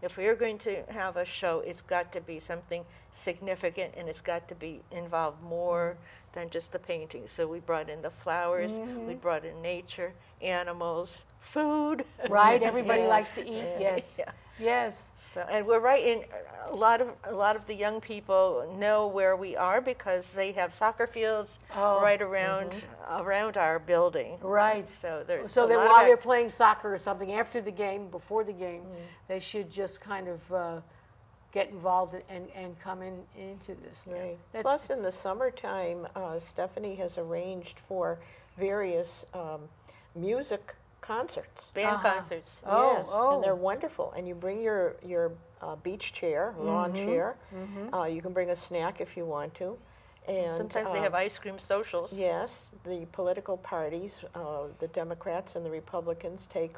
if we are going to have a show, it's got to be something significant, and it's got to be involve more than just the painting. So we brought in the flowers, we brought in nature, animals, food. Right, everybody Yeah. likes to eat, yes. Yeah. Yes. So, and we're right in a lot of the young people know where we are because they have soccer fields Oh, right around our building. Right. So there's So a that lot while of they're playing soccer or something, after the game, before the game, they should just kind of get involved and come into this. Right. That's- Plus, in the summertime, Stephanie has arranged for various music concerts. band Uh-huh. concerts. Oh, Yes, oh. and they're wonderful. And you bring your beach chair, lawn chair. You can bring a snack if you want to. And Sometimes they have ice cream socials. Yes, the political parties, the Democrats and the Republicans take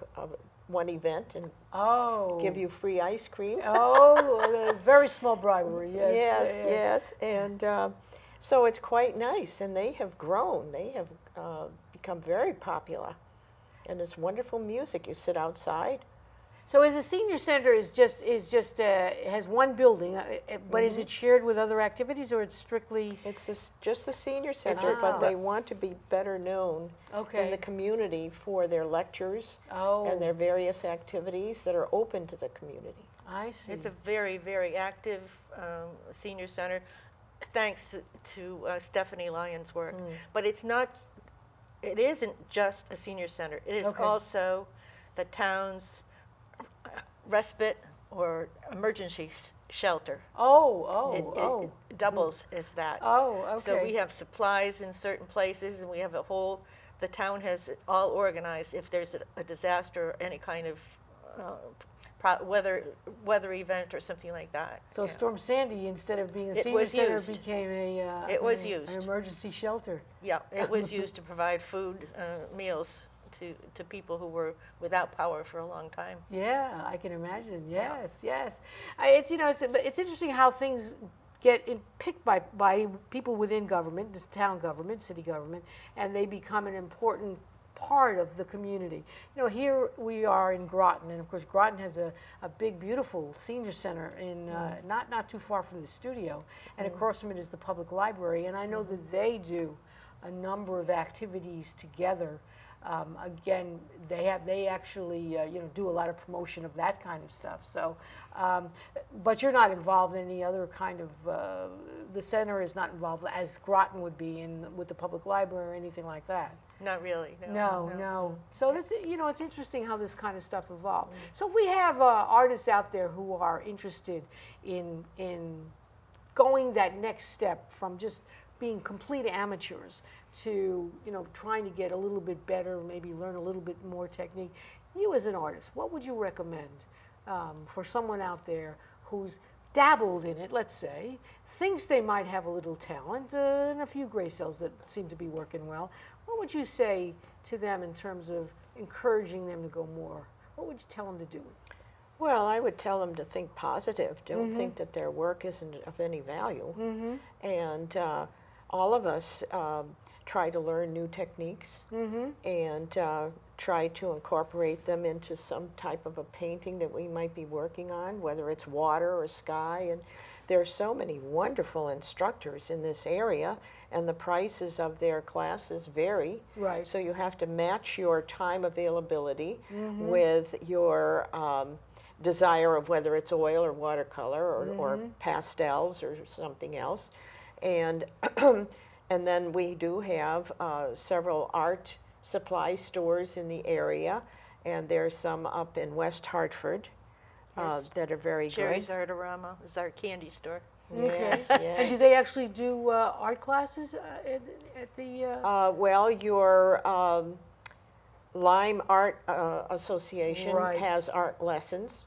one event and Oh. give you free ice cream. Oh, a very small bribery, yes. Yes, yeah, yeah. yes, and so it's quite nice, and they have grown. They have become very popular, and it's wonderful music. You sit outside. So as a senior center is just has one building, but is it shared with other activities, or it's strictly? It's just the senior center, but they want to be better known Okay. in the community for their lectures Oh, and their various activities that are open to the community. I see. It's a very, very active senior center, thanks to Stephanie Lyon's work. But it isn't just a senior center. It is Okay. also the town's respite or emergency shelter. Oh, It doubles as that. Oh, okay. So we have supplies in certain places, and we have the town has it all organized. If there's a disaster or any kind of weather event or something like that. So yeah. Storm Sandy, instead of being a It senior was center, used. became It was used. an emergency shelter. Yeah, it was used to provide food, meals to people who were without power for a long time. Yeah, I can imagine. Yes, yes. It's interesting how things get picked by people within government, this town government, city government, and they become an important part of the community. You know, here we are in Groton, and of course Groton has a big, beautiful senior center in not too far from the studio, and across from it is the public library, and I know that they do a number of activities together. Again, they actually do a lot of promotion of that kind of stuff. So, but you're not involved in any other kind of. The center is not involved as Groton would be with the public library or anything like that. Not really. No. So that's it's interesting how this kind of stuff evolved. So if we have artists out there who are interested in going that next step from just being complete amateurs to trying to get a little bit better, maybe learn a little bit more technique. You as an artist, what would you recommend for someone out there who's dabbled in it, let's say, thinks they might have a little talent and a few gray cells that seem to be working well? What would you say to them in terms of encouraging them to go more? What would you tell them to do? Well, I would tell them to think positive. Don't think that their work isn't of any value. And all of us try to learn new techniques and try to incorporate them into some type of a painting that we might be working on, whether it's water or sky. And there are so many wonderful instructors in this area, and the prices of their classes vary. Right. So you have to match your time availability with your desire of whether it's oil or watercolor or pastels or something else. And and then we do have several art supply stores in the area, and there's some up in West Hartford that are very Jerry's good. Artorama is our candy store. Okay. Yes, And do they actually do art classes at the? Well, your Lyme Art Association Right. has art lessons,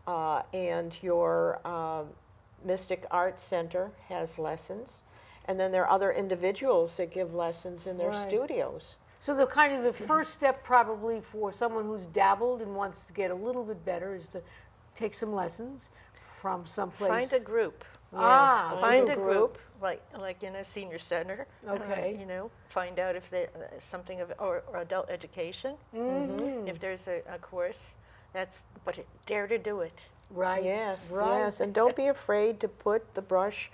and your Mystic Art Center has lessons, and then there are other individuals that give lessons in their Right. studios. So the kind of the first step probably for someone who's dabbled and wants to get a little bit better is to take some lessons from someplace? Find a group. Ah, Find a a group. group, like in a senior center. Okay. You know, find out if there something of or adult education. Mhm. If there's a course, but dare to do it. Right. Yes, Right. yes, and don't be afraid to put the brush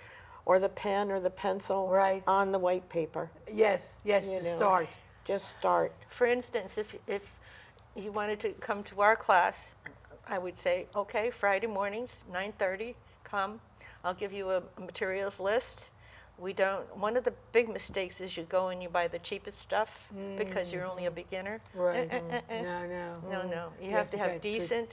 or the pen or the pencil Right. on the white paper. Yes. Yes. You To know. start. Just start. For instance, if you wanted to come to our class, I would say, okay, Friday mornings, 9:30, come. I'll give you a materials list. One of the big mistakes is you go and you buy the cheapest stuff because you're only a beginner. Right. No, No. no. You have to get have good-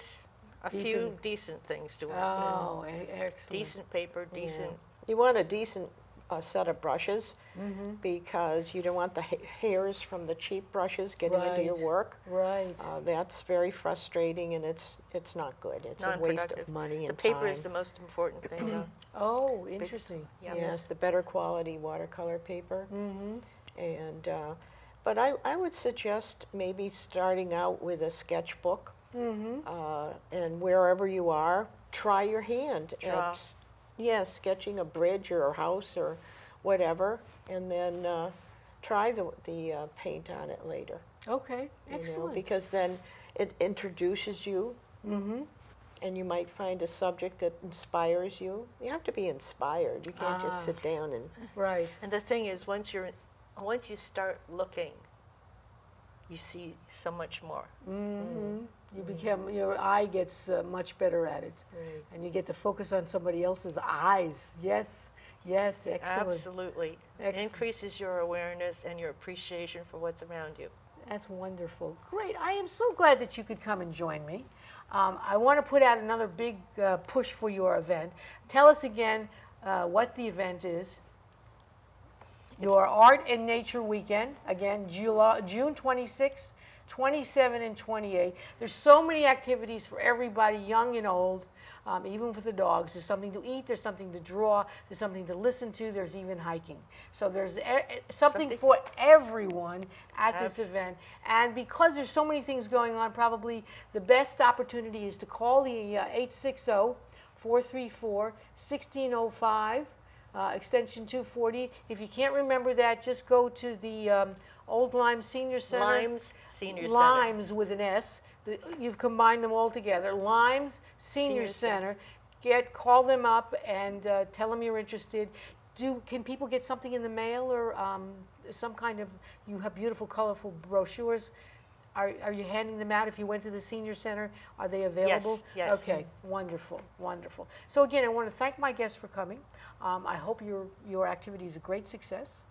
a few decent things to work Oh, with. excellent. Decent paper, decent. You want a decent set of brushes because you don't want the hairs from the cheap brushes getting into your Right. work. Right. That's very frustrating, and it's not good. It's a waste of Non-productive. money The and paper time. is the most important thing, though. Oh, interesting. Yeah. Yes, the better quality watercolor paper. Mm-hmm. And but I would suggest maybe starting out with a sketchbook, and wherever you are, try your hand Draw. at sketching a bridge or a house or whatever, and then try the paint on it later. Okay. you know, Excellent. because then it introduces you, and you might find a subject that inspires you. You have to be inspired. You can't just sit down and. Right. And the thing is, once you start looking, you see so much more. You become, your eye gets much better at it. Right. And you get to focus on somebody else's eyes. Yes. Yes. Excellent. Absolutely. Excellent. Increases your awareness and your appreciation for what's around you. That's wonderful. Great. I am so glad that you could come and join me. I want to put out another big push for your event. Tell us again what the event is. Your Art and Nature Weekend, again, June 26th, 27, and 28. There's so many activities for everybody, young and old, even for the dogs. There's something to eat, there's something to draw, there's something to listen to, there's even hiking. So there's something for everyone at this event. And because there's so many things going on, probably the best opportunity is to call the 860-434-1605. Extension 240. If you can't remember that, just go to the Old Lymes Senior Center. Lymes Senior Center. Lymes with an S. You've combined them all together. Lymes Senior Senior Center. Call them up and tell them you're interested. Can people get something in the mail or some kind of? You have beautiful, colorful brochures. Are you handing them out if you went to the senior center? Are they available? Yes. Okay, wonderful, wonderful. So again, I want to thank my guests for coming. I hope your activity is a great success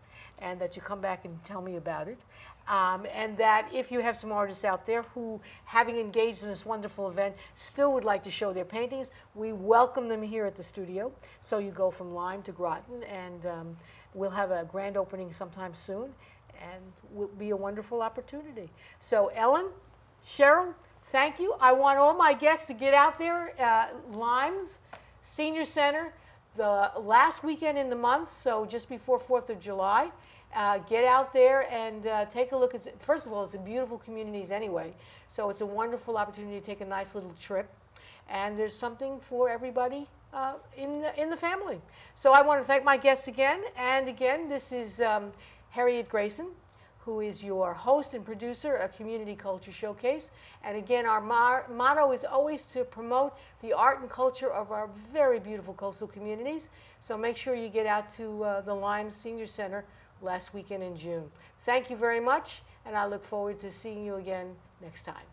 and that you come back and tell me about it. And that if you have some artists out there who, having engaged in this wonderful event, still would like to show their paintings, we welcome them here at the studio. So you go from Lyme to Groton, and we'll have a grand opening sometime soon. And will be a wonderful opportunity. So Elin, Sharol, thank you. I want all my guests to get out there, Lymes Senior Center, the last weekend in the month, so just before 4th of July. Get out there and take a look. First of all, it's a beautiful communities anyway, so it's a wonderful opportunity to take a nice little trip. And there's something for everybody in the family. So I want to thank my guests again. And again, this is Harriet Grayson, who is your host and producer of Community Culture Showcase. And again, our motto is always to promote the art and culture of our very beautiful coastal communities. So make sure you get out to the Lymes Senior Center last weekend in June. Thank you very much, and I look forward to seeing you again next time.